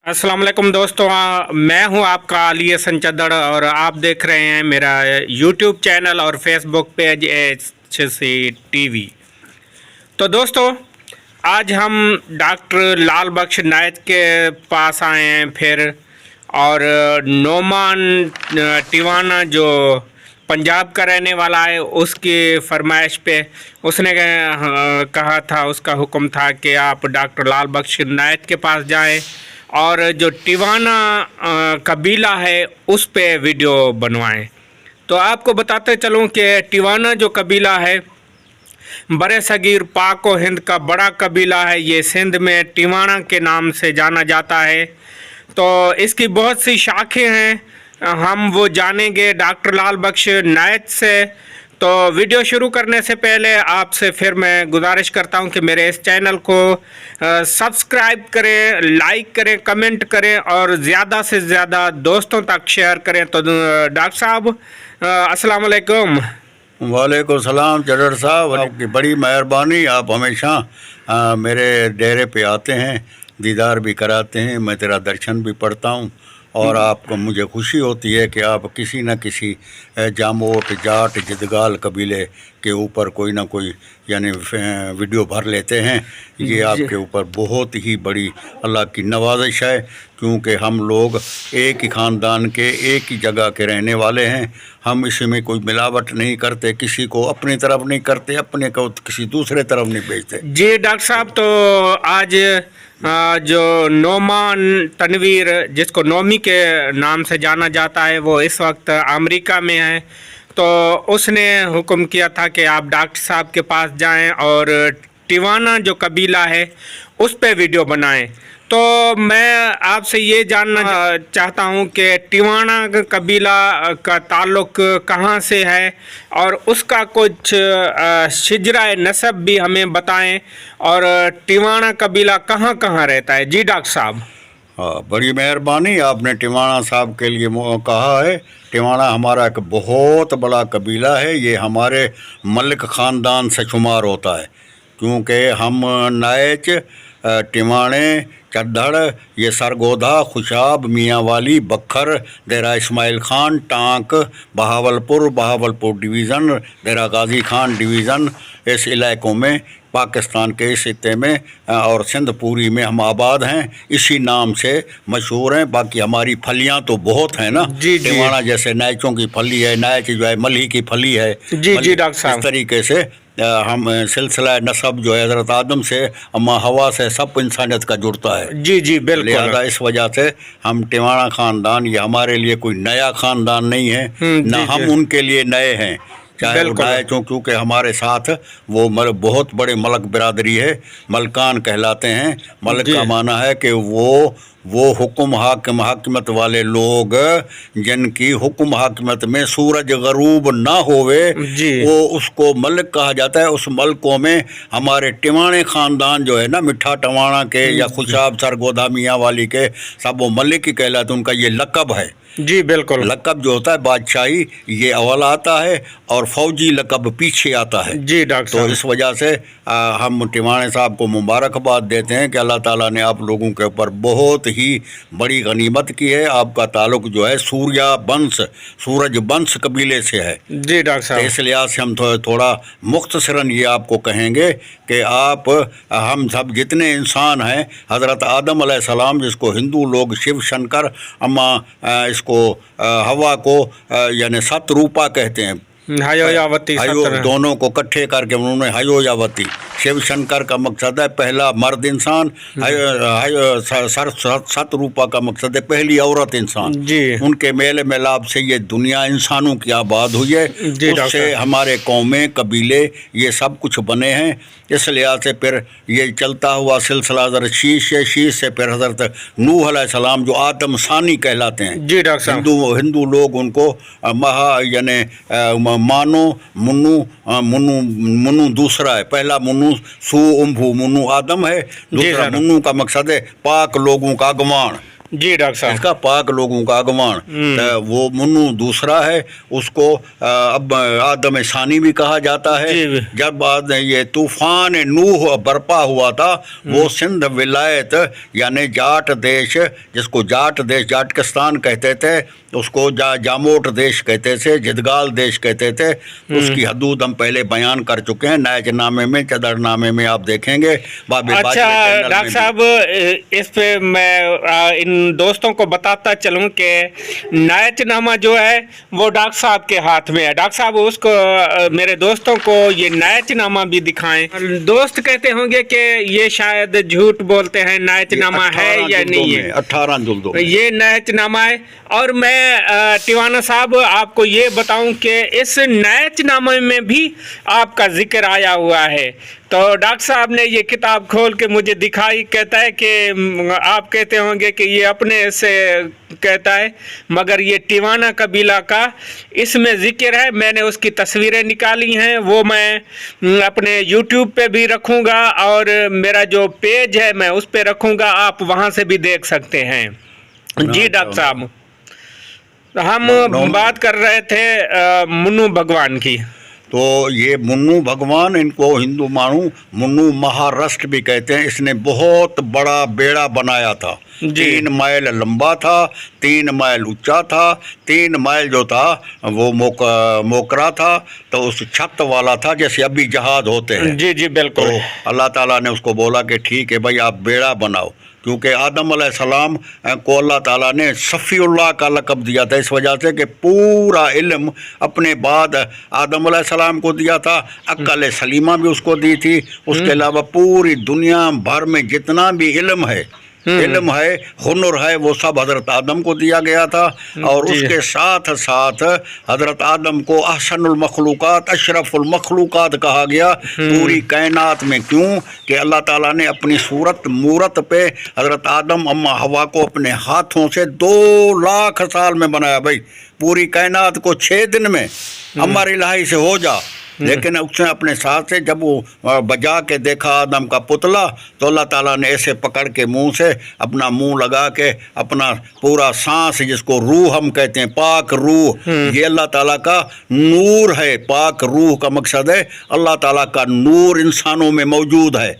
अस्सलाम वालेकुम दोस्तों, मैं हूं आपका अली हसन चद्दड़ और आप देख रहे हैं मेरा यूट्यूब चैनल और फेसबुक पेज HC TV। तो दोस्तों, आज हम डॉक्टर लाल बख्श नायत के पास आए हैं फिर, और नोमान टिवाना जो पंजाब का रहने वाला है, उसकी फरमाइश पे उसने कहा था, उसका हुक्म था कि आप डॉक्टर लाल बख्श नायत के पास जाएं और जो टिवाना कबीला है उस पे वीडियो बनवाएं। तो आपको बताते चलूं कि टिवाना जो कबीला है बड़े सगीर पाक व हिंद का बड़ा कबीला है। ये सिंध में टिवाना के नाम से जाना जाता है। तो इसकी बहुत सी शाखें हैं, हम वो जानेंगे डॉक्टर लाल बख्श नायत से। तो वीडियो शुरू करने से पहले आपसे फिर मैं गुजारिश करता हूं कि मेरे इस चैनल को सब्सक्राइब करें, लाइक करें, कमेंट करें और ज़्यादा से ज़्यादा दोस्तों तक शेयर करें। तो डॉक्टर साहब अस्सलाम वालेकुम। वालेकुम सलाम चडर साहब, आपकी बड़ी मेहरबानी। आप हमेशा मेरे डेरे पे आते हैं, दीदार भी कराते हैं, मैं तेरा दर्शन भी पढ़ता हूँ और आपको मुझे खुशी होती है कि आप किसी न किसी जामोट जाट जिदगाल कबीले के ऊपर कोई ना कोई यानी वीडियो भर लेते हैं। ये आपके ऊपर बहुत ही बड़ी अल्लाह की नवाजिश है, क्योंकि हम लोग एक ही ख़ानदान के एक ही जगह के रहने वाले हैं। हम इसमें कोई मिलावट नहीं करते, किसी को अपनी तरफ नहीं करते, अपने को किसी दूसरे तरफ नहीं भेजते। जी डॉक्टर साहब, तो आज जो नोमान तनवीर, जिसको नोमी के नाम से जाना जाता है, वो इस वक्त अमेरिका में है। तो उसने हुक्म किया था कि आप डॉक्टर साहब के पास जाएं और टिवाना जो कबीला है उस पे वीडियो बनाएं। तो मैं आपसे ये जानना चाहता हूँ कि टिवाना कबीला का ताल्लुक़ कहाँ से है और उसका कुछ शिजरा नसब भी हमें बताएं, और टिवाना कबीला कहाँ कहाँ रहता है। जी डॉक्टर साहब। हाँ, बड़ी मेहरबानी, आपने टिवाना साहब के लिए कहा है। टिवाना हमारा एक बहुत बड़ा कबीला है। ये हमारे मलिक ख़ानदान से शुमार होता है, क्योंकि हम नायच, टिवाणे, चद्दड़, ये सरगोधा, खुशाब, मियाँ वाली, बखर, डेरा इस्माइल खान, टांक, बहावलपुर डिवीज़न, डेरा गाजी खान डिवीज़न, इस इलाकों में पाकिस्तान के इस खित्ते में और सिंध पूरी में हम आबाद हैं। इसी नाम से मशहूर हैं। बाकी हमारी फलियां तो बहुत हैं ना। जी टिवाना जैसे नायचों की फली है, नायच जो है मलही की फली है। जी जी डॉक्टर साहब। इस तरीके से हम सिलसिला नसब जो है हज़रत आदम से, अम्मा हवा से, सब इंसानियत का जुड़ता है। जी जी बिल्कुल। लिहाजा इस वजह से हम टिवाना ख़ानदान, ये हमारे लिए कोई नया ख़ानदान नहीं है, ना हम उनके लिए नए हैं, चाहे नायचों, क्योंकि हमारे साथ वो बहुत बड़े मलक बिरादरी है। मलकान कहलाते हैं। मलक का माना है कि वो हुक्म हाकिमत वाले लोग जिनकी हुक्म हाकिमत में सूरज गरूब ना होवे, वो उसको मलिक कहा जाता है। उस मलकों में हमारे टिवाणे ख़ानदान जो है ना, मिठा टवाणा के या खुशाब सरगोधा मियाँ वाली के, सब वो मलिक ही कहलाते। उनका ये लक़ब है। जी बिल्कुल। लक़ब जो होता है बादशाही, ये अव्वल आता है और फौजी लक़ब पीछे आता है। जी डॉक्टर साहब। तो इस वजह से हम टिवाणे साहब को मुबारकबाद देते हैं कि अल्लाह ताला ने आप लोगों के ऊपर बहुत ही बड़ी गनीमत की है। आपका ताल्लुक़ जो है सूरज वंश कबीले से है। जी डॉक्टर साहब। तो इस लिहाज से हम थोड़ा मुख्तसरन ये आपको कहेंगे कि हम सब जितने इंसान हैं, हज़रत आदम अलैहिस्सलाम, जिसको हिंदू लोग शिव शंकर, अम्मा इसको हवा को यानी सतरूपा कहते हैं, हयोयावती, दोनों को इकट्ठे करके उन्होंने हयोयावती। शिव शंकर का मकसद है पहला मर्द इंसान, सतरूपा का मकसद है पहली औरत इंसान। जी। उनके मेल मिलाप से ये दुनिया इंसानों की आबाद हुई है। उससे हमारे कौमें, कबीले, ये सब कुछ बने हैं। इस लिहाज से फिर ये चलता हुआ सिलसिला हज़रत शीश से फिर हज़रत नूह अलैहिस्सलाम जो आदम सानी कहलाते हैं। जी डॉक्टर साहब। हिंदू लोग उनको यानी मानो मुन्नू दूसरा है। पहला मुन्नू मुन्नू आदम है, दूसरा मुन्नू का मकसद है पाक लोगों का अगवान। जी डॉक्टर साहब। इसका पाक लोगों का आगमन, तो वो मुन्नू दूसरा है, उसको अब आदम सानी भी कहा जाता है। जी। जब बाद ये तूफान नूह बर्पा हुआ था, वो सिंध विलायत यानी जाट देश, जिसको जाट देश जाटकिस्तान कहते थे, उसको जामोट देश कहते थे, जिदगाल देश कहते थे, उसकी हदूद हम पहले बयान कर चुके हैं नायचनामे में, चदरनामे में आप देखेंगे। अच्छा डॉक्टर साहब, इस पे मैं इन दोस्तों को बताता चलूं कि नायचनामा जो है वो डॉक्टर साहब के हाथ में है। डॉक्टर साहब उसको मेरे दोस्तों को ये नायचनामा भी दिखाएं। दोस्त कहते होंगे कि ये शायद झूठ बोलते हैं, नायचनामा है या नहीं है। 18 जुल्दों में ये नायचनामा है। और मैं टिवाना साहब आपको ये बताऊं कि इस नायचनामे में भी आपका जिक्र आया हुआ है। तो डॉक्टर साहब ने ये किताब खोल के मुझे दिखाई, कहता है कि आप कहते होंगे कि ये अपने से कहता है, मगर ये टिवाना कबीला का इसमें जिक्र है। मैंने उसकी तस्वीरें निकाली हैं, वो मैं अपने YouTube पे भी रखूँगा और मेरा जो पेज है मैं उस पे रखूँगा, आप वहाँ से भी देख सकते हैं। जी डॉक्टर साहब, हम बात कर रहे थे मुन्नू भगवान की। तो ये मुन्नू भगवान, इनको हिंदू मानू मुन्नू महाराष्ट्र भी कहते हैं। इसने बहुत बड़ा बेड़ा बनाया था, 3 माइल लंबा था, 3 माइल ऊंचा था, 3 माइल जो था वो मोकरा था, तो उस छत वाला था जैसे अभी जहाज होते हैं। जी जी बिल्कुल। तो अल्लाह ताला ने उसको बोला कि ठीक है भाई, आप बेड़ा बनाओ, क्योंकि आदम अलैहिस्सलाम को अल्लाह ताला ने सफ़ीउल्लाह का लक़ब दिया था, इस वजह से कि पूरा इल्म अपने बाद आदम अलैहिस्सलाम को दिया था, अक्ल सलीमा भी उसको दी थी। उसके अलावा पूरी दुनिया भर में जितना भी इल्म है, हुनर है, वो सब हज़रत आदम को दिया गया था। और उसके साथ साथ हज़रत आदम को अहसनुल मखलूक़ात, अशरफुल मखलूक़ात कहा गया पूरी कायनात में। क्यों कि अल्लाह ताला ने अपनी मूरत पे हज़रत आदम अम्मा हवा को अपने हाथों से 2 लाख साल में बनाया। भाई पूरी कायनात को 6 दिन में अमर इलाही से हो जा, लेकिन उसने अपने साथ से जब वो बजा के देखा आदम का पुतला, तो अल्लाह ताला ने ऐसे पकड़ के मुंह से अपना मुंह लगा के अपना पूरा सांस, जिसको रूह हम कहते हैं, पाक रूह, ये अल्लाह ताला का नूर है। पाक रूह का मकसद है अल्लाह ताला का नूर इंसानों में मौजूद है।